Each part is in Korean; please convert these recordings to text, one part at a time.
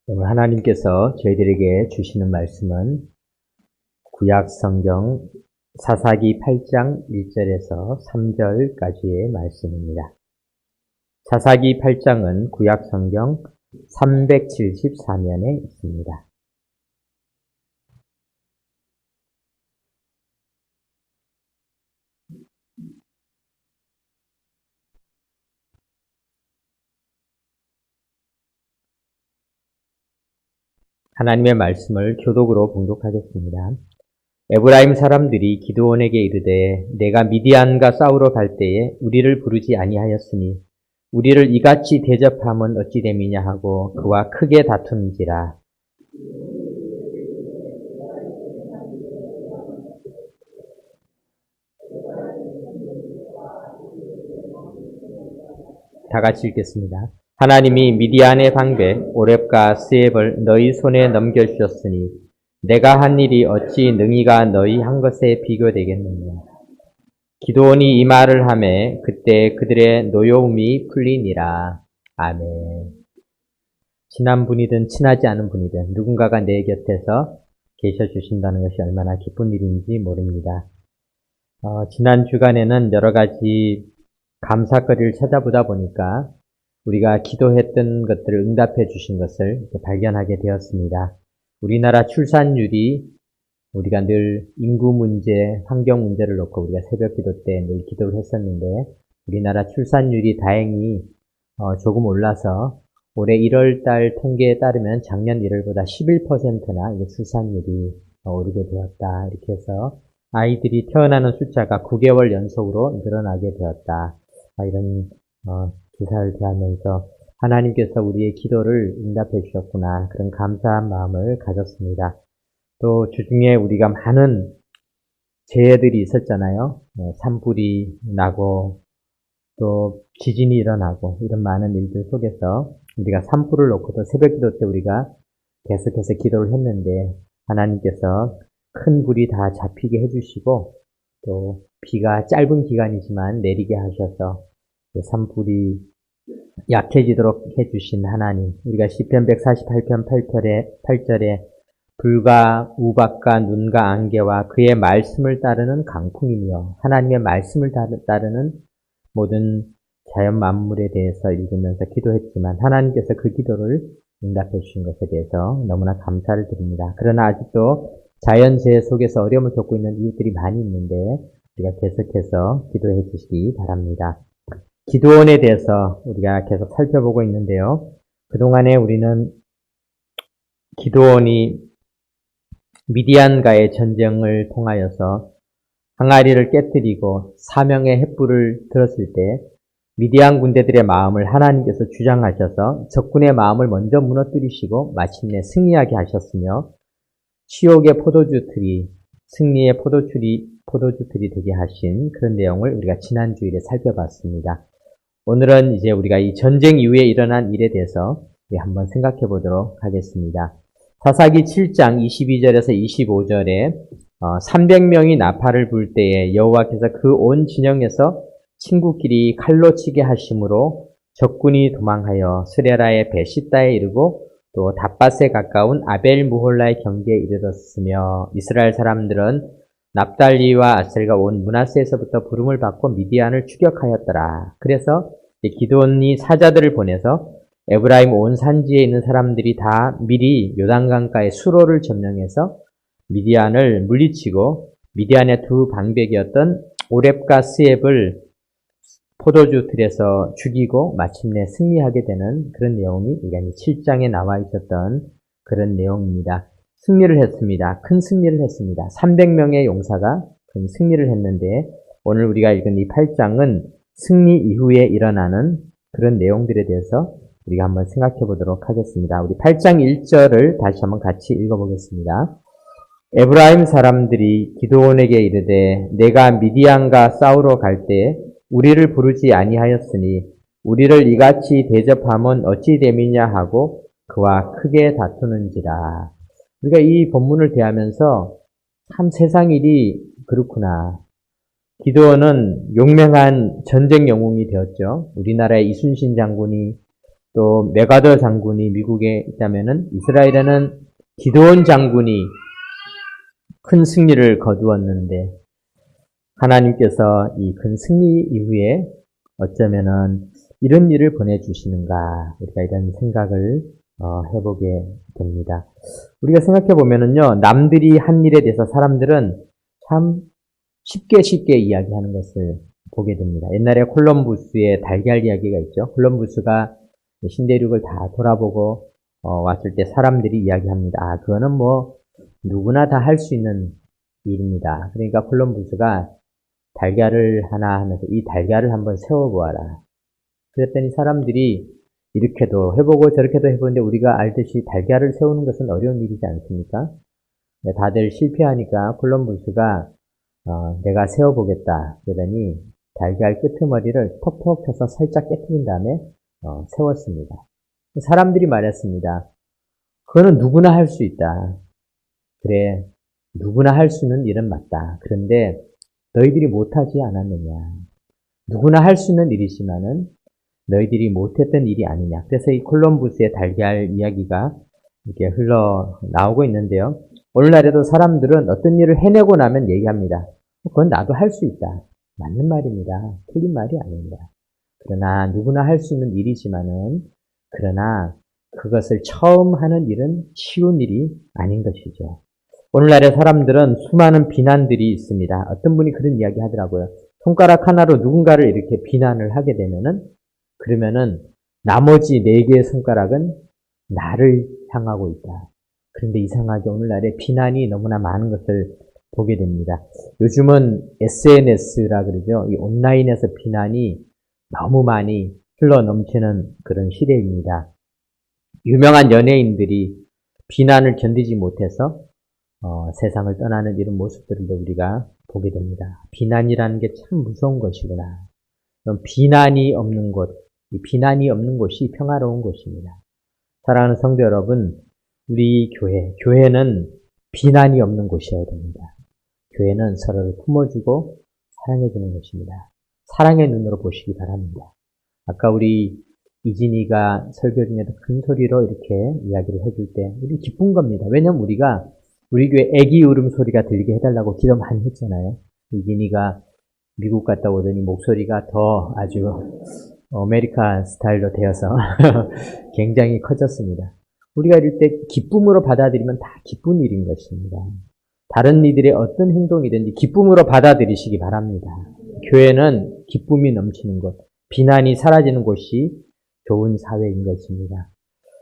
오늘 하나님께서 저희들에게 주시는 말씀은 구약 성경 사사기 8장 1절에서 3절까지의 말씀입니다. 사사기 8장은 구약 성경 374면에 있습니다. 하나님의 말씀을 교독으로 봉독하겠습니다. 에브라임 사람들이 기드온에게 이르되 내가 미디안과 싸우러 갈 때에 우리를 부르지 아니하였으니 우리를 이같이 대접함은 어찌 됨이냐 하고 그와 크게 다투는지라. 다 같이 읽겠습니다. 하나님이 미디안의 방백 오렙과 스앱을 너희 손에 넘겨주셨으니 내가 한 일이 어찌 능히가 너희 한 것에 비교되겠느냐. 기드온이 이 말을 하매 그때 그들의 노여움이 풀리니라. 아멘. 친한 분이든 친하지 않은 분이든 누군가가 내 곁에서 계셔 주신다는 것이 얼마나 기쁜 일인지 모릅니다. 지난 주간에는 여러 가지 감사거리를 찾아보다 보니까 우리가 기도했던 것들을 응답해 주신 것을 발견하게 되었습니다. 우리나라 출산율이 우리가 늘 인구 문제, 환경 문제를 놓고 우리가 새벽 기도 때 늘 기도를 했었는데 우리나라 출산율이 다행히 조금 올라서 올해 1월달 통계에 따르면 작년 1월보다 11%나 출산율이 오르게 되었다. 이렇게 해서 아이들이 태어나는 숫자가 9개월 연속으로 늘어나게 되었다. 이런 기사를 대하면서 하나님께서 우리의 기도를 응답해 주셨구나. 그런 감사한 마음을 가졌습니다. 또 주중에 우리가 많은 재해들이 있었잖아요. 산불이 나고 또 지진이 일어나고 이런 많은 일들 속에서 우리가 산불을 놓고도 새벽기도 때 우리가 계속해서 기도를 했는데 하나님께서 큰 불이 다 잡히게 해주시고 또 비가 짧은 기간이지만 내리게 하셔서 산불이 약해지도록 해주신 하나님, 우리가 시편 148편 8절에 불과 우박과 눈과 안개와 그의 말씀을 따르는 강풍이며 하나님의 말씀을 따르는 모든 자연 만물에 대해서 읽으면서 기도했지만 하나님께서 그 기도를 응답해 주신 것에 대해서 너무나 감사를 드립니다. 그러나 아직도 자연재해 속에서 어려움을 겪고 있는 이웃들이 많이 있는데 우리가 계속해서 기도해 주시기 바랍니다. 기드온에 대해서 우리가 계속 살펴보고 있는데요. 그동안에 우리는 기드온이 미디안과의 전쟁을 통하여서 항아리를 깨뜨리고 사명의 횃불을 들었을 때 미디안 군대들의 마음을 하나님께서 주장하셔서 적군의 마음을 먼저 무너뜨리시고 마침내 승리하게 하셨으며 치욕의 포도주틀이 승리의 포도주틀이 되게 하신 그런 내용을 우리가 지난 주일에 살펴봤습니다. 오늘은 이제 우리가 이 전쟁 이후에 일어난 일에 대해서 한번 생각해 보도록 하겠습니다. 사사기 7장 22절에서 25절에 300명이 나팔을 불 때에 여호와께서 그 온 진영에서 친구끼리 칼로 치게 하심으로 적군이 도망하여 스레라의 베시다에 이르고 또 답밭에 가까운 아벨 무홀라의 경계에 이르렀으며 이스라엘 사람들은 납달리와 아셀과 온 므낫세에서부터 부름을 받고 미디안을 추격하였더라. 그래서 기드온이 사자들을 보내서 에브라임 온 산지에 있는 사람들이 다 미리 요단강가의 수로를 점령해서 미디안을 물리치고 미디안의 두 방백이었던 오렙과 스앱을 포도주 틀에서 죽이고 마침내 승리하게 되는 그런 내용이 우리가 7장에 나와 있었던 그런 내용입니다. 승리를 했습니다. 큰 승리를 했습니다. 300명의 용사가 큰 승리를 했는데 오늘 우리가 읽은 이 8장은 승리 이후에 일어나는 그런 내용들에 대해서 우리가 한번 생각해 보도록 하겠습니다. 우리 8장 1절을 다시 한번 같이 읽어보겠습니다. 에브라임 사람들이 기드온에게 이르되 내가 미디안과 싸우러 갈 때 우리를 부르지 아니하였으니 우리를 이같이 대접함은 어찌 됨이냐 하고 그와 크게 다투는지라. 우리가 이 본문을 대하면서 참 세상 일이 그렇구나. 기드온은 용맹한 전쟁 영웅이 되었죠. 우리나라의 이순신 장군이 또 메가더 장군이 미국에 있다면은 이스라엘에는 기드온 장군이 큰 승리를 거두었는데 하나님께서 이 큰 승리 이후에 어쩌면은 이런 일을 보내주시는가 우리가 이런 생각을 해보게 됩니다. 우리가 생각해 보면은요 남들이 한 일에 대해서 사람들은 참 쉽게 이야기하는 것을 보게 됩니다. 옛날에 콜럼부스의 달걀 이야기가 있죠. 콜럼부스가 신대륙을 다 돌아보고 왔을 때 사람들이 이야기합니다. 아, 그거는 뭐 누구나 다 할 수 있는 일입니다. 그러니까 콜럼부스가 달걀을 하나 하면서 이 달걀을 한번 세워보아라. 그랬더니 사람들이 이렇게도 해보고 저렇게도 해보는데 우리가 알듯이 달걀을 세우는 것은 어려운 일이지 않습니까? 다들 실패하니까 콜럼부스가 내가 세워보겠다. 그러더니 달걀 끄트머리를 톡톡 쳐서 살짝 깨트린 다음에 세웠습니다. 사람들이 말했습니다. 그거는 누구나 할 수 있다. 그래, 누구나 할 수 있는 일은 맞다. 그런데 너희들이 못하지 않았느냐. 누구나 할 수 있는 일이지만은 너희들이 못했던 일이 아니냐. 그래서 이 콜럼부스의 달걀 이야기가 이렇게 흘러나오고 있는데요. 오늘날에도 사람들은 어떤 일을 해내고 나면 얘기합니다. 그건 나도 할 수 있다. 맞는 말입니다. 틀린 말이 아닙니다. 그러나 누구나 할 수 있는 일이지만은 그러나 그것을 처음 하는 일은 쉬운 일이 아닌 것이죠. 오늘날의 사람들은 수많은 비난들이 있습니다. 어떤 분이 그런 이야기 하더라고요. 손가락 하나로 누군가를 이렇게 비난을 하게 되면은 그러면은 나머지 4개의 손가락은 나를 향하고 있다. 그런데 이상하게 오늘날에 비난이 너무나 많은 것을 보게 됩니다. 요즘은 SNS라 그러죠. 이 온라인에서 비난이 너무 많이 흘러넘치는 그런 시대입니다. 유명한 연예인들이 비난을 견디지 못해서 세상을 떠나는 이런 모습들도 우리가 보게 됩니다. 비난이라는 게 참 무서운 것이구나. 비난이 없는 곳, 이 비난이 없는 곳이 평화로운 곳입니다. 사랑하는 성도 여러분, 우리 교회는 비난이 없는 곳이어야 됩니다. 교회는 서로를 품어주고 사랑해주는 것입니다. 사랑의 눈으로 보시기 바랍니다. 아까 우리 이진이가 설교 중에도 큰 소리로 이렇게 이야기를 해줄 때 우리 기쁜 겁니다. 왜냐면 우리가 우리 교회 애기 울음소리가 들리게 해달라고 기도 많이 했잖아요. 이진이가 미국 갔다 오더니 목소리가 더 아주 아메리카 스타일로 되어서 굉장히 커졌습니다. 우리가 이럴 때 기쁨으로 받아들이면 다 기쁜 일인 것입니다. 다른 이들의 어떤 행동이든지 기쁨으로 받아들이시기 바랍니다. 교회는 기쁨이 넘치는 곳, 비난이 사라지는 곳이 좋은 사회인 것입니다.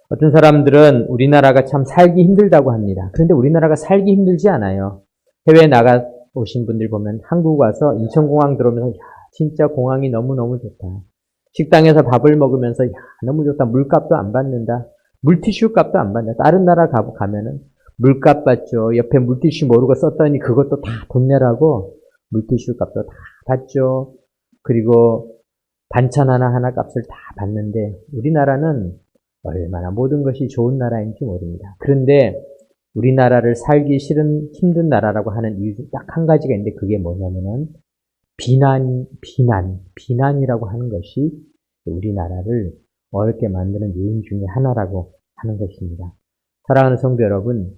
어떤 사람들은 우리나라가 참 살기 힘들다고 합니다. 그런데 우리나라가 살기 힘들지 않아요. 해외에 나가 오신 분들 보면 한국 와서 인천공항 들어오면서 야, 진짜 공항이 너무너무 좋다. 식당에서 밥을 먹으면서 야, 너무 좋다. 물값도 안 받는다. 물티슈 값도 안 받는다. 다른 나라 가면은 물값 받죠. 옆에 물티슈 모르고 썼더니 그것도 다 돈 내라고 물티슈 값도 다 받죠. 그리고 반찬 하나 값을 다 받는데 우리나라는 얼마나 모든 것이 좋은 나라인지 모릅니다. 그런데 우리나라를 살기 싫은 힘든 나라라고 하는 이유 딱 한 가지가 있는데 그게 뭐냐면은 비난이라고 하는 것이 우리나라를 어렵게 만드는 요인 중에 하나라고 하는 것입니다. 사랑하는 성도 여러분,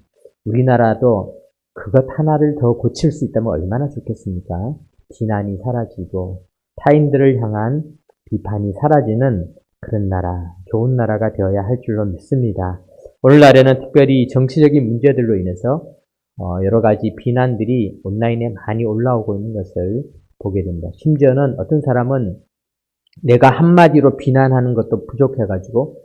우리나라도 그것 하나를 더 고칠 수 있다면 얼마나 좋겠습니까? 비난이 사라지고 타인들을 향한 비판이 사라지는 그런 나라, 좋은 나라가 되어야 할 줄로 믿습니다. 오늘날에는 특별히 정치적인 문제들로 인해서 여러 가지 비난들이 온라인에 많이 올라오고 있는 것을 보게 됩니다. 심지어는 어떤 사람은 내가 한마디로 비난하는 것도 부족해가지고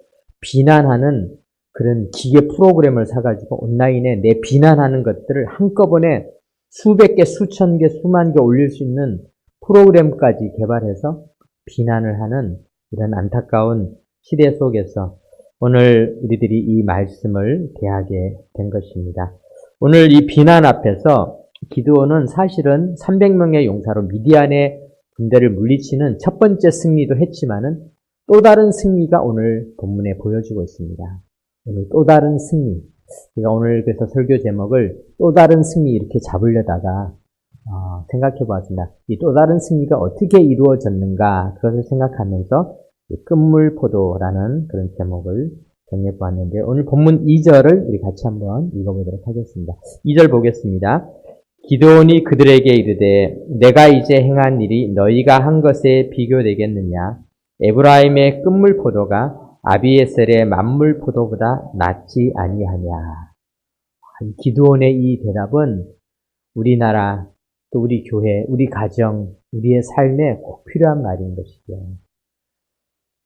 비난하는 그런 기계 프로그램을 사가지고 온라인에 내 비난하는 것들을 한꺼번에 수백 개, 수천 개, 수만 개 올릴 수 있는 프로그램까지 개발해서 비난을 하는 이런 안타까운 시대 속에서 오늘 우리들이 이 말씀을 대하게 된 것입니다. 오늘 이 비난 앞에서 기드온은 사실은 300명의 용사로 미디안의 군대를 물리치는 첫 번째 승리도 했지만은 또 다른 승리가 오늘 본문에 보여주고 있습니다. 오늘 또 다른 승리. 제가 오늘 그래서 설교 제목을 또 다른 승리 이렇게 잡으려다가 생각해 보았습니다. 이 또 다른 승리가 어떻게 이루어졌는가 그것을 생각하면서 끝물포도라는 그런 제목을 정해 보았는데 오늘 본문 2절을 우리 같이 한번 읽어보도록 하겠습니다. 2절 보겠습니다. 기드온이 그들에게 이르되 내가 이제 행한 일이 너희가 한 것에 비교되겠느냐? 에브라임의 끝물포도가 아비에셀의 만물포도보다 낫지 아니하냐? 기드온의 이 대답은 우리나라, 또 우리 교회, 우리 가정, 우리의 삶에 꼭 필요한 말인 것이죠.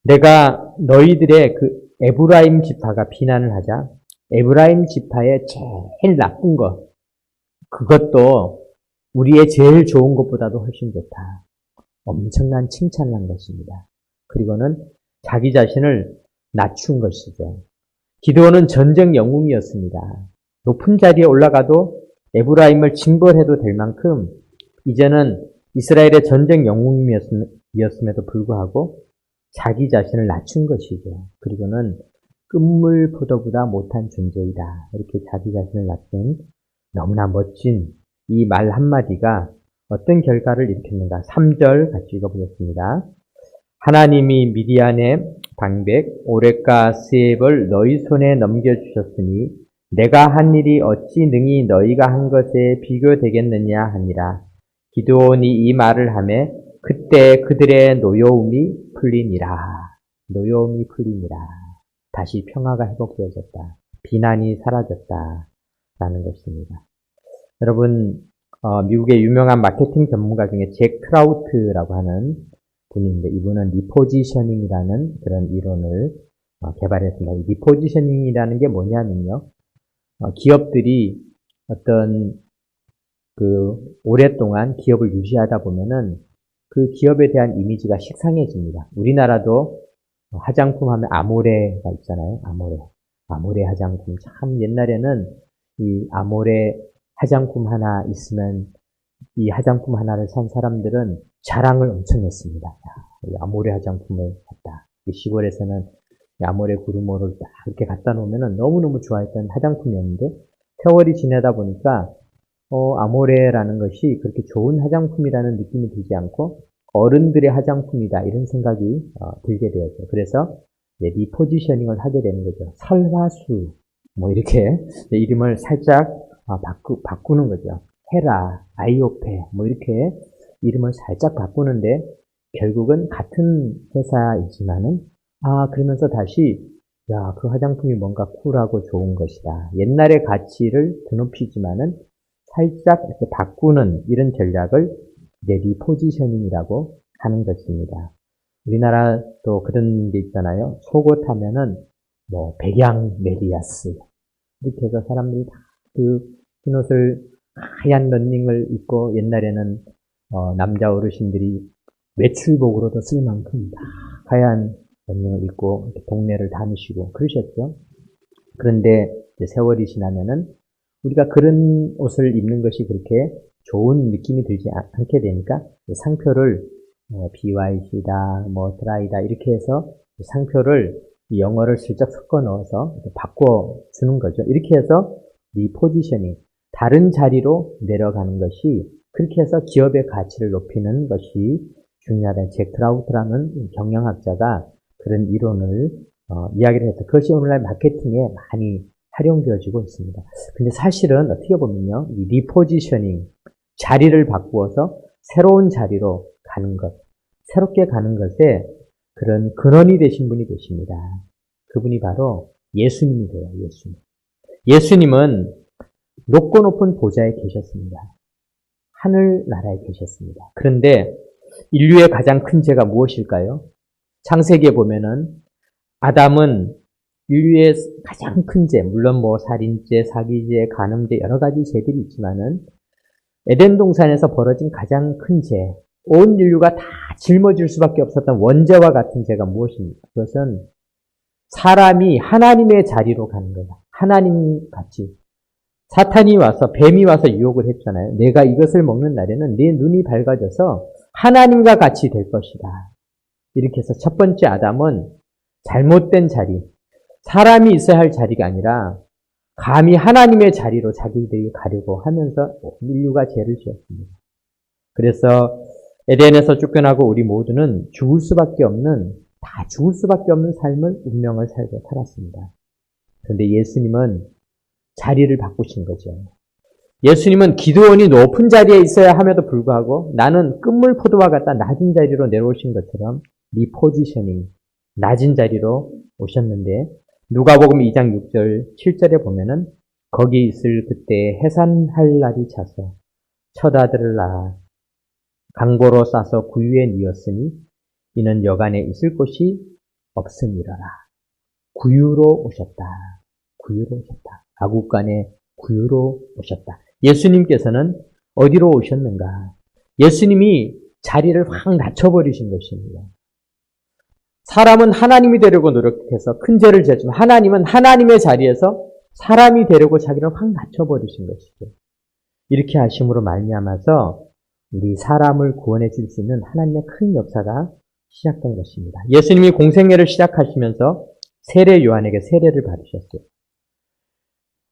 내가 너희들의 그 에브라임 지파가 비난을 하자 에브라임 지파의 제일 나쁜 것, 그것도 우리의 제일 좋은 것보다도 훨씬 좋다. 엄청난 칭찬을 한 것입니다. 그리고는 자기 자신을 낮춘 것이죠. 기드온은 전쟁 영웅이었습니다. 높은 자리에 올라가도 에브라임을 징벌해도 될 만큼 이제는 이스라엘의 전쟁 영웅이었음에도 불구하고 자기 자신을 낮춘 것이죠. 그리고는 끝물포도보다 못한 존재이다. 이렇게 자기 자신을 낮춘 너무나 멋진 이 말 한마디가 어떤 결과를 일으켰는가. 3절 같이 읽어보겠습니다. 하나님이 미디안의 방백, 오렉과 스앱을 너희 손에 넘겨주셨으니 내가 한 일이 어찌 능히 너희가 한 것에 비교되겠느냐 하니라. 기드온이 이 말을 하매 그때 그들의 노여움이 풀리니라. 노여움이 풀리니라. 다시 평화가 회복되어졌다. 비난이 사라졌다. 라는 것입니다. 여러분, 미국의 유명한 마케팅 전문가 중에 잭 트라우트라고 하는 분인데 이분은 리포지셔닝이라는 그런 이론을 개발했습니다. 이 리포지셔닝이라는 게 뭐냐면요. 기업들이 어떤 오랫동안 기업을 유지하다 보면은 그 기업에 대한 이미지가 식상해집니다. 우리나라도 화장품 하면 아모레가 있잖아요. 아모레 화장품. 참 옛날에는 이 아모레 화장품 하나 있으면 이 화장품 하나를 산 사람들은 자랑을 엄청 했습니다. 이 아모레 화장품을 샀다. 시골에서는 아모레 구르모를 딱 이렇게 갖다 놓으면 너무너무 좋아했던 화장품이었는데 세월이 지내다 보니까 아모레라는 것이 그렇게 좋은 화장품이라는 느낌이 들지 않고 어른들의 화장품이다 이런 생각이 들게 되었죠. 그래서 리포지셔닝을 하게 되는 거죠. 설화수 뭐 이렇게 이름을 살짝 바꾸는 거죠. 헤라, 아이오페 뭐 이렇게 이름을 살짝 바꾸는데 결국은 같은 회사이지만은 그러면서 다시 그 화장품이 뭔가 쿨하고 좋은 것이다. 옛날의 가치를 드높이지만은 살짝 이렇게 바꾸는 이런 전략을 리포지셔닝이라고 하는 것입니다. 우리나라 또 그런 게 있잖아요. 속옷 하면은 백양 메리아스 이렇게 해서 사람들이 다 그 흰옷을 하얀 런닝을 입고 옛날에는 남자 어르신들이 외출복으로도 쓸 만큼 다 하얀 런닝을 입고 이렇게 동네를 다니시고 그러셨죠. 그런데 이제 세월이 지나면은 우리가 그런 옷을 입는 것이 그렇게 좋은 느낌이 들지 않게 되니까 상표를 BYC다, 드라이다 이렇게 해서 상표를 영어를 슬쩍 섞어 넣어서 바꿔주는 거죠. 이렇게 해서 리포지셔닝, 다른 자리로 내려가는 것이 그렇게 해서 기업의 가치를 높이는 것이 중요하다. 잭 트라우트라는 경영학자가 그런 이론을 이야기를 해서 그것이 오늘날 마케팅에 많이 활용되어지고 있습니다. 근데 사실은 어떻게 보면요, 이 리포지셔닝, 자리를 바꾸어서 새로운 자리로 가는 것, 새롭게 가는 것에 그런 근원이 되신 분이 계십니다. 그분이 바로 예수님이 돼요, 예수님. 예수님은 높고 높은 보좌에 계셨습니다. 하늘나라에 계셨습니다. 그런데 인류의 가장 큰 죄가 무엇일까요? 창세기에 보면은 아담은 인류의 가장 큰 죄, 물론 살인죄, 사기죄, 간음죄 여러 가지 죄들이 있지만은 에덴 동산에서 벌어진 가장 큰 죄, 온 인류가 다 짊어질 수밖에 없었던 원죄와 같은 죄가 무엇입니까? 그것은 사람이 하나님의 자리로 가는 거다. 하나님 같이. 사탄이 와서, 뱀이 와서 유혹을 했잖아요. 내가 이것을 먹는 날에는 네 눈이 밝아져서 하나님과 같이 될 것이다. 이렇게 해서 첫 번째 아담은 잘못된 자리, 사람이 있어야 할 자리가 아니라 감히 하나님의 자리로 자기들이 가려고 하면서 인류가 죄를 지었습니다. 그래서 에덴에서 쫓겨나고 우리 모두는 죽을 수밖에 없는 다 죽을 수밖에 없는 삶을, 운명을 살고 살았습니다. 그런데 예수님은 자리를 바꾸신 거죠. 예수님은 기드온이 높은 자리에 있어야 함에도 불구하고 나는 끝물 포도와 같다 낮은 자리로 내려오신 것처럼 리포지셔닝, 낮은 자리로 오셨는데 누가복음 2장 6절, 7절에 보면은 거기 있을 그때 해산할 날이 차서 첫 아들을 낳아 강보로 싸서 구유에 뉘었으니 이는 여간에 있을 곳이 없음이라라. 구유로 오셨다. 구유로 오셨다. 아국간에 구유로 오셨다. 예수님께서는 어디로 오셨는가? 예수님이 자리를 확 낮춰버리신 것입니다. 사람은 하나님이 되려고 노력해서 큰 죄를 지었지만 하나님은 하나님의 자리에서 사람이 되려고 자기를 확 낮춰버리신 것이죠. 이렇게 하심으로 말미암아서 우리 사람을 구원해 줄 수 있는 하나님의 큰 역사가 시작된 것입니다. 예수님이 공생애를 시작하시면서 세례 요한에게 세례를 받으셨어요.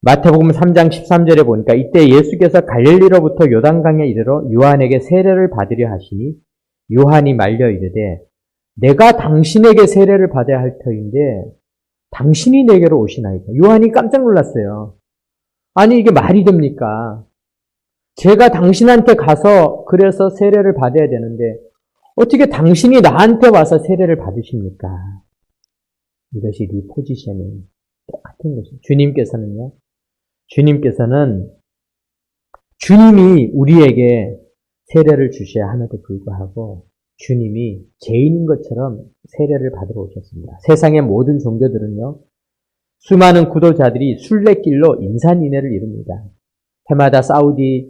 마태복음 3장 13절에 보니까 이때 예수께서 갈릴리로부터 요단강에 이르러 요한에게 세례를 받으려 하시니 요한이 말려 이르되 내가 당신에게 세례를 받아야 할 터인데 당신이 내게로 오시나이까. 요한이 깜짝 놀랐어요. 아니 이게 말이 됩니까? 제가 당신한테 가서 그래서 세례를 받아야 되는데 어떻게 당신이 나한테 와서 세례를 받으십니까? 이것이 리포지션이 똑같은 것이죠. 주님께서는 주님이 우리에게 세례를 주셔야 함에도 불구하고 주님이 죄인인 것처럼 세례를 받으러 오셨습니다. 세상의 모든 종교들은요, 수많은 구도자들이 순례길로 인산인해를 이룹니다. 해마다 사우디,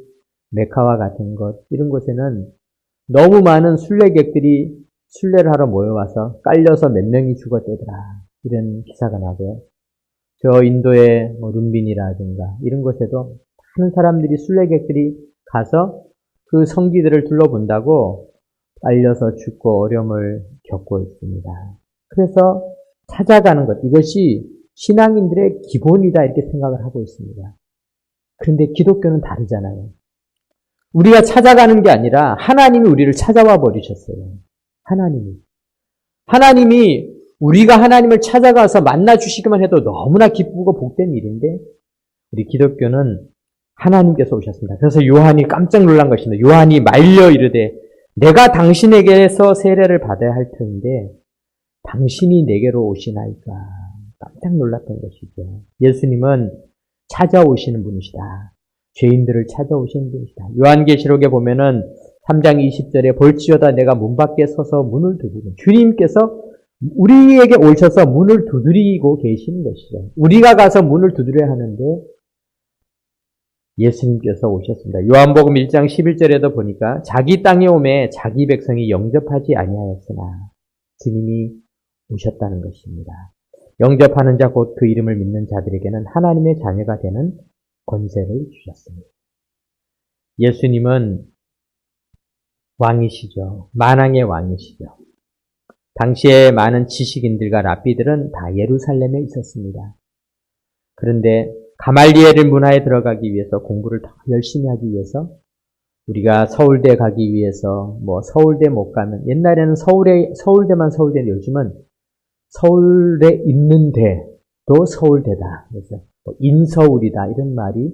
메카와 같은 곳, 이런 곳에는 너무 많은 순례객들이 순례를 하러 모여와서 깔려서 몇 명이 죽었대더라. 이런 기사가 나고요. 저 인도의 룸빈이라든가 이런 곳에도 많은 사람들이 순례객들이 가서 그 성지들을 둘러본다고 깔려서 죽고 어려움을 겪고 있습니다. 그래서 찾아가는 것, 이것이 신앙인들의 기본이다 이렇게 생각을 하고 있습니다. 그런데 기독교는 다르잖아요. 우리가 찾아가는 게 아니라 하나님이 우리를 찾아와 버리셨어요. 하나님이 우리가 하나님을 찾아가서 만나주시기만 해도 너무나 기쁘고 복된 일인데 우리 기독교는 하나님께서 오셨습니다. 그래서 요한이 깜짝 놀란 것입니다. 요한이 말려 이르되 내가 당신에게서 세례를 받아야 할 터인데 당신이 내게로 오시나이까. 깜짝 놀랐던 것이죠. 예수님은 찾아오시는 분이시다. 죄인들을 찾아오시는 분이시다. 요한계시록에 보면은 3장 20절에 볼지어다 내가 문 밖에 서서 문을 두드리는 주님께서 우리에게 오셔서 문을 두드리고 계시는 것이죠. 우리가 가서 문을 두드려야 하는데 예수님께서 오셨습니다. 요한복음 1장 11절에도 보니까 자기 땅에 오매 자기 백성이 영접하지 아니하였으나 주님이 오셨다는 것입니다. 영접하는 자 곧 그 이름을 믿는 자들에게는 하나님의 자녀가 되는 권세를 주셨습니다. 예수님은 왕이시죠. 만왕의 왕이시죠. 당시에 많은 지식인들과 랍비들은 다 예루살렘에 있었습니다. 그런데 가말리엘 문화에 들어가기 위해서 공부를 더 열심히 하기 위해서 우리가 서울대 가기 위해서 서울대 못 가면 옛날에는 서울대만 서울대인데 요즘은 서울에 있는 대도 서울대다. 그래서 인서울이다 이런 말이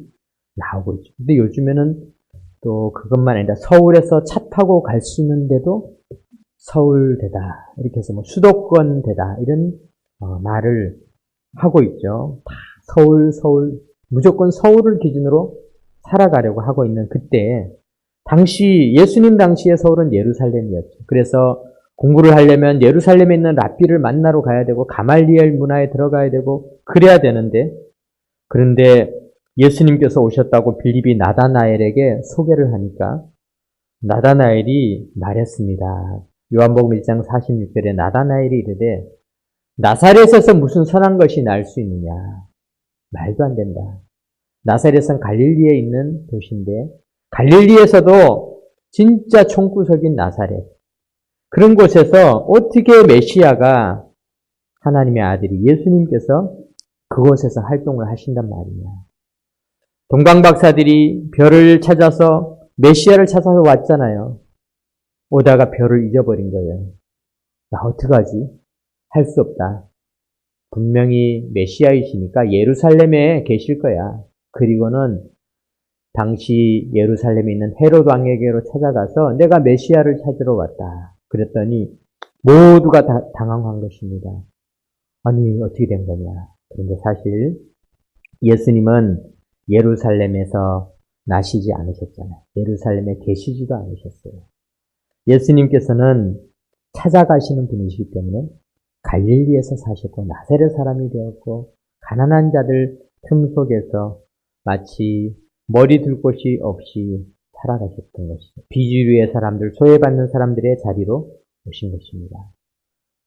나오고 있죠. 근데 요즘에는 또 그것만 아니라 서울에서 차 타고 갈 수 있는 데도 서울대다. 이렇게 해서 수도권대다. 이런 말을 하고 있죠. 다 서울, 무조건 서울을 기준으로 살아가려고 하고 있는 그때, 예수님 당시의 서울은 예루살렘이었죠. 그래서 공부를 하려면 예루살렘에 있는 랍비를 만나러 가야 되고, 가말리엘 문화에 들어가야 되고, 그래야 되는데, 그런데 예수님께서 오셨다고 빌립이 나다나엘에게 소개를 하니까, 나다나엘이 말했습니다. 요한복음 1장 46절에 나다나엘이 이르되 나사렛에서 무슨 선한 것이 날 수 있느냐. 말도 안 된다. 나사렛은 갈릴리에 있는 도시인데 갈릴리에서도 진짜 총구석인 나사렛. 그런 곳에서 어떻게 메시아가 하나님의 아들이 예수님께서 그곳에서 활동을 하신단 말이냐. 동방박사들이 별을 찾아서 메시아를 찾아서 왔잖아요. 오다가 별을 잊어버린 거예요. 나 어떡하지? 할 수 없다. 분명히 메시아이시니까 예루살렘에 계실 거야. 그리고는 당시 예루살렘에 있는 헤롯 왕에게로 찾아가서 내가 메시아를 찾으러 왔다. 그랬더니 모두가 다 당황한 것입니다. 아니 어떻게 된 거냐. 그런데 사실 예수님은 예루살렘에서 나시지 않으셨잖아요. 예루살렘에 계시지도 않으셨어요. 예수님께서는 찾아가시는 분이시기 때문에 갈릴리에서 사셨고 나사렛 사람이 되었고 가난한 자들 틈 속에서 마치 머리 둘 곳이 없이 살아가셨던 것이죠. 비주류의 사람들, 소외받는 사람들의 자리로 오신 것입니다.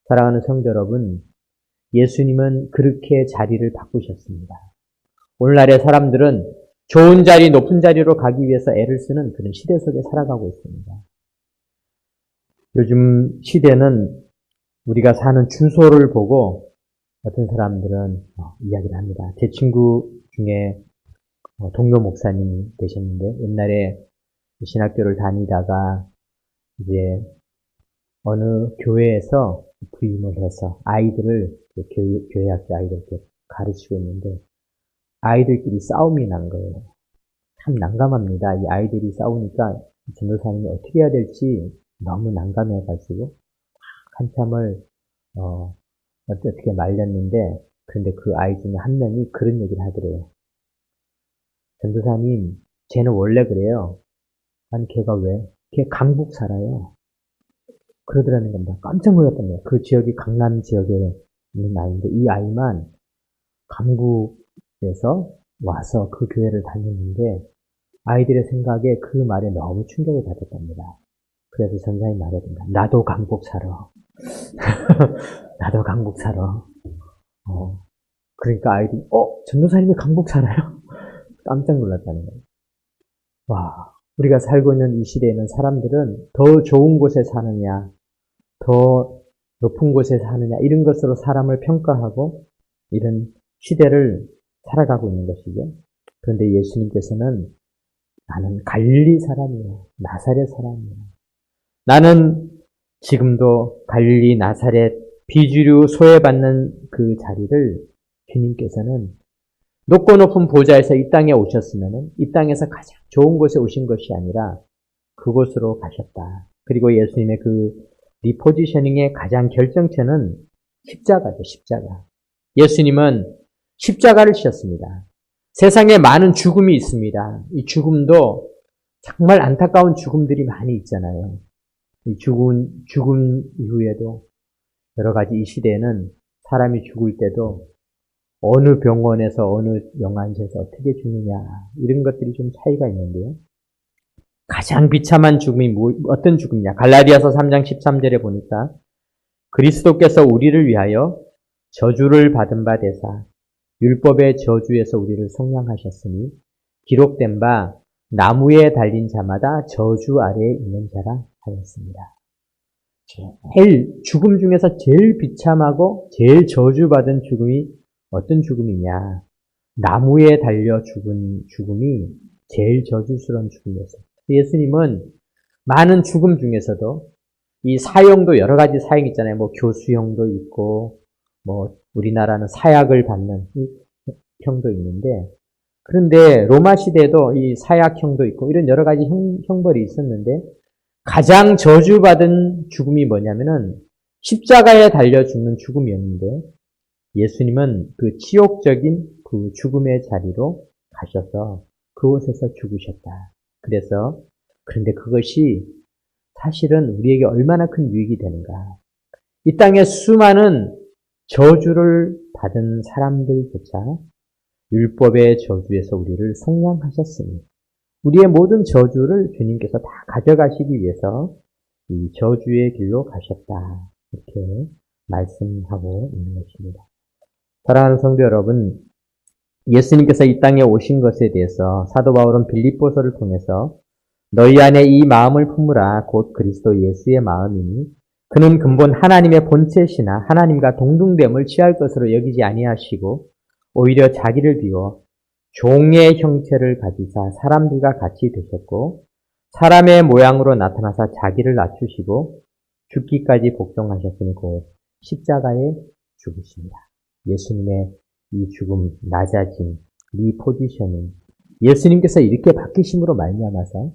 사랑하는 성도 여러분, 예수님은 그렇게 자리를 바꾸셨습니다. 오늘날의 사람들은 좋은 자리, 높은 자리로 가기 위해서 애를 쓰는 그런 시대 속에 살아가고 있습니다. 요즘 시대는 우리가 사는 주소를 보고 어떤 사람들은 이야기를 합니다. 제 친구 중에 동료 목사님이 되셨는데 옛날에 신학교를 다니다가 이제 어느 교회에서 부임을 해서 아이들을 교회학교 아이들 가르치고 있는데 아이들끼리 싸움이 난 거예요. 참 난감합니다. 이 아이들이 싸우니까 전도사님이 어떻게 해야 될지 너무 난감해가지고 한참을 어떻게 말렸는데 그런데 그 아이 중에 한 명이 그런 얘기를 하더래요. 전도사님, 쟤는 원래 그래요. 아니 걔가 왜? 걔 강북 살아요. 그러더라는 겁니다. 깜짝 놀랐답니다. 그 지역이 강남 지역에 있는 아이인데 이 아이만 강북에서 와서 그 교회를 다녔는데 아이들의 생각에 그 말에 너무 충격을 받았답니다. 그래서 전사님 말했습니다. 나도 강북 살아. 나도 강북 살아. 그러니까 아이들이 전도사님이 강북 살아요? 깜짝 놀랐다는 거예요. 와, 우리가 살고 있는 이 시대에는 사람들은 더 좋은 곳에 사느냐, 더 높은 곳에 사느냐 이런 것으로 사람을 평가하고 이런 시대를 살아가고 있는 것이죠. 그런데 예수님께서는 나는 갈릴리 사람이야. 나사렛 사람이야. 나는 지금도 갈릴리 나사렛 비주류 소외받는 그 자리를 주님께서는 높고 높은 보좌에서 이 땅에 오셨으면 이 땅에서 가장 좋은 곳에 오신 것이 아니라 그곳으로 가셨다. 그리고 예수님의 그 리포지셔닝의 가장 결정체는 십자가죠. 십자가. 예수님은 십자가를 지셨습니다. 세상에 많은 죽음이 있습니다. 이 죽음도 정말 안타까운 죽음들이 많이 있잖아요. 이 죽음 이후에도 여러 가지 이 시대에는 사람이 죽을 때도 어느 병원에서 어느 영안실에서 어떻게 죽느냐 이런 것들이 좀 차이가 있는데요. 가장 비참한 죽음이 어떤 죽음이냐. 갈라디아서 3장 13절에 보니까 그리스도께서 우리를 위하여 저주를 받은 바 되사 율법의 저주에서 우리를 속량하셨으니 기록된 바 나무에 달린 자마다 저주 아래에 있는 자라 하였습니다. 죽음 중에서 제일 비참하고 제일 저주받은 죽음이 어떤 죽음이냐. 나무에 달려 죽은 죽음이 제일 저주스러운 죽음이었어요. 예수님은 많은 죽음 중에서도 이 사형도 여러 가지 사형 있잖아요. 뭐 교수형도 있고 뭐 우리나라는 사약을 받는 형도 있는데 그런데 로마 시대에도 이 사약형도 있고 이런 여러 가지 형벌이 있었는데 가장 저주받은 죽음이 뭐냐면은 십자가에 달려 죽는 죽음이었는데 예수님은 그 치욕적인 그 죽음의 자리로 가셔서 그곳에서 죽으셨다. 그런데 그것이 사실은 우리에게 얼마나 큰 유익이 되는가. 이 땅에 수많은 저주를 받은 사람들조차 율법의 저주에서 우리를 속량하셨으니 우리의 모든 저주를 주님께서 다 가져가시기 위해서 이 저주의 길로 가셨다. 이렇게 말씀하고 있는 것입니다. 사랑하는 성도 여러분, 예수님께서 이 땅에 오신 것에 대해서 사도 바울은 빌립보서를 통해서 너희 안에 이 마음을 품으라 곧 그리스도 예수의 마음이니 그는 근본 하나님의 본체시나 하나님과 동등됨을 취할 것으로 여기지 아니하시고 오히려 자기를 비워 종의 형체를 가지사 사람들과 같이 되셨고 사람의 모양으로 나타나사 자기를 낮추시고 죽기까지 복종하셨으니 곧 십자가에 죽으십니다. 예수님의 이 죽음, 낮아짐, 이 포지셔닝, 예수님께서 이렇게 바뀌심으로 말미암아서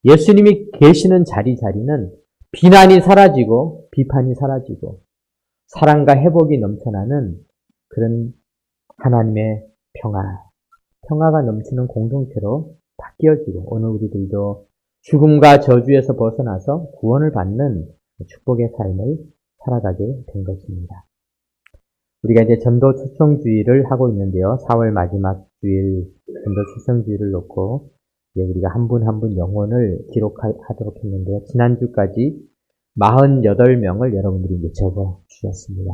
예수님이 계시는 자리는 비난이 사라지고 비판이 사라지고 사랑과 회복이 넘쳐나는 그런 하나님의 평화가 넘치는 공동체로 바뀌어지고 오늘 우리들도 죽음과 저주에서 벗어나서 구원을 받는 축복의 삶을 살아가게 된 것입니다. 우리가 이제 전도 초청주의를 하고 있는데요. 4월 마지막 주일 전도 초청주의를 놓고 우리가 한 분 한 분 영혼을 기록하도록 했는데요. 지난주까지 48명을 여러분들이 이제 적어 주셨습니다.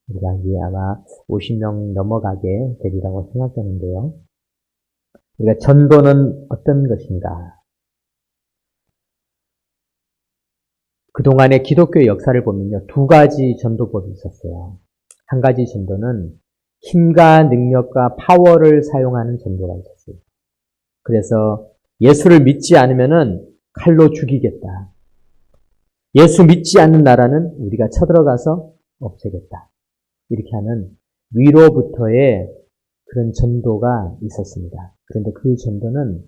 우리가 이제 아마 50명 넘어가게 되리라고 생각하는데요. 우리가 전도는 어떤 것인가? 그동안의 기독교 역사를 보면요. 두 가지 전도법이 있었어요. 한 가지 전도는 힘과 능력과 파워를 사용하는 전도가 있었어요. 그래서 예수를 믿지 않으면은 칼로 죽이겠다. 예수 믿지 않는 나라는 우리가 쳐들어가서 없애겠다. 이렇게 하는 위로부터의 그런 전도가 있었습니다. 그런데 그 전도는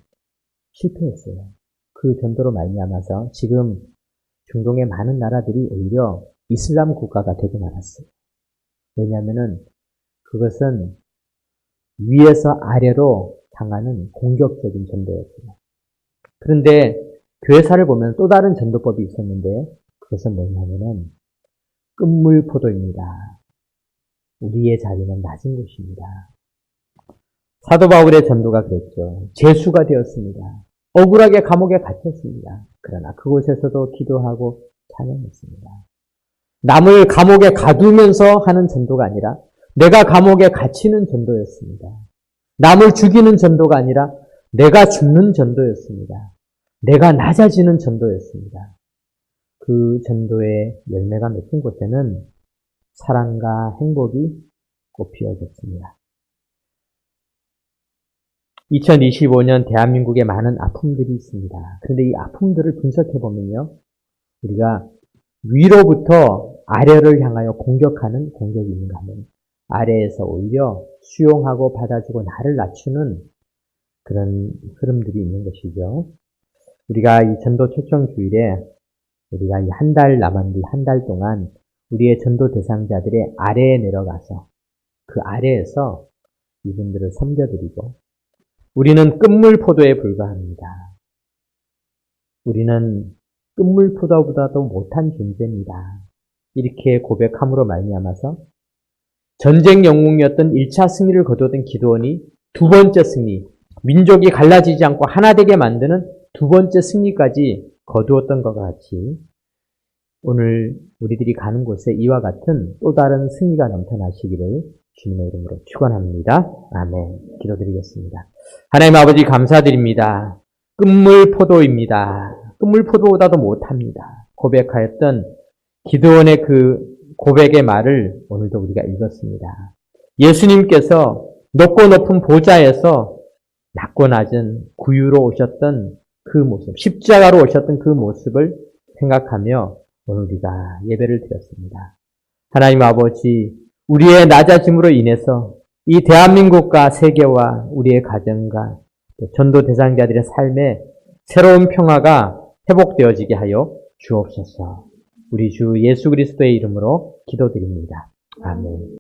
실패했어요. 그 전도로 말미암아서 지금 중동의 많은 나라들이 오히려 이슬람 국가가 되고 말았어요. 왜냐하면은 그것은 위에서 아래로 당하는 공격적인 전도였어요. 그런데 교회사를 보면 또 다른 전도법이 있었는데 그것은 뭐냐면은 끝물포도입니다. 우리의 자리는 낮은 곳입니다. 사도 바울의 전도가 그랬죠. 죄수가 되었습니다. 억울하게 감옥에 갇혔습니다. 그러나 그곳에서도 기도하고 찬양했습니다. 남을 감옥에 가두면서 하는 전도가 아니라 내가 감옥에 갇히는 전도였습니다. 남을 죽이는 전도가 아니라 내가 죽는 전도였습니다. 내가 낮아지는 전도였습니다. 그 전도의 열매가 맺힌 곳에는 사랑과 행복이 꽃피어졌습니다. 2025년 대한민국에 많은 아픔들이 있습니다. 그런데 이 아픔들을 분석해보면요. 우리가 위로부터 아래를 향하여 공격하는 공격이 있는가 하면 아래에서 오히려 수용하고 받아주고 나를 낮추는 그런 흐름들이 있는 것이죠. 우리가 이 전도 초청 주일에 우리가 이 한 달 남았는데 한 달 동안 우리의 전도 대상자들의 아래에 내려가서 그 아래에서 이분들을 섬겨드리고 우리는 끝물포도에 불과합니다. 우리는 끝물포도보다도 못한 존재입니다. 이렇게 고백함으로 말미암아서 전쟁 영웅이었던 1차 승리를 거두었던 기드온이 두 번째 승리, 민족이 갈라지지 않고 하나 되게 만드는 두 번째 승리까지 거두었던 것과 같이 오늘 우리들이 가는 곳에 이와 같은 또 다른 승리가 넘쳐나시기를 주님의 이름으로 축원합니다. 아멘. 기도드리겠습니다. 하나님 아버지 감사드립니다. 끝물포도입니다. 끝물포도보다도 못합니다. 고백하였던 기드온의 그 고백의 말을 오늘도 우리가 읽었습니다. 예수님께서 높고 높은 보좌에서 낮고 낮은 구유로 오셨던 그 모습, 십자가로 오셨던 그 모습을 생각하며 오늘 우리가 예배를 드렸습니다. 하나님 아버지, 우리의 낮아짐으로 인해서 이 대한민국과 세계와 우리의 가정과 전도 대상자들의 삶에 새로운 평화가 회복되어지게 하여 주옵소서. 우리 주 예수 그리스도의 이름으로 기도드립니다. 아멘.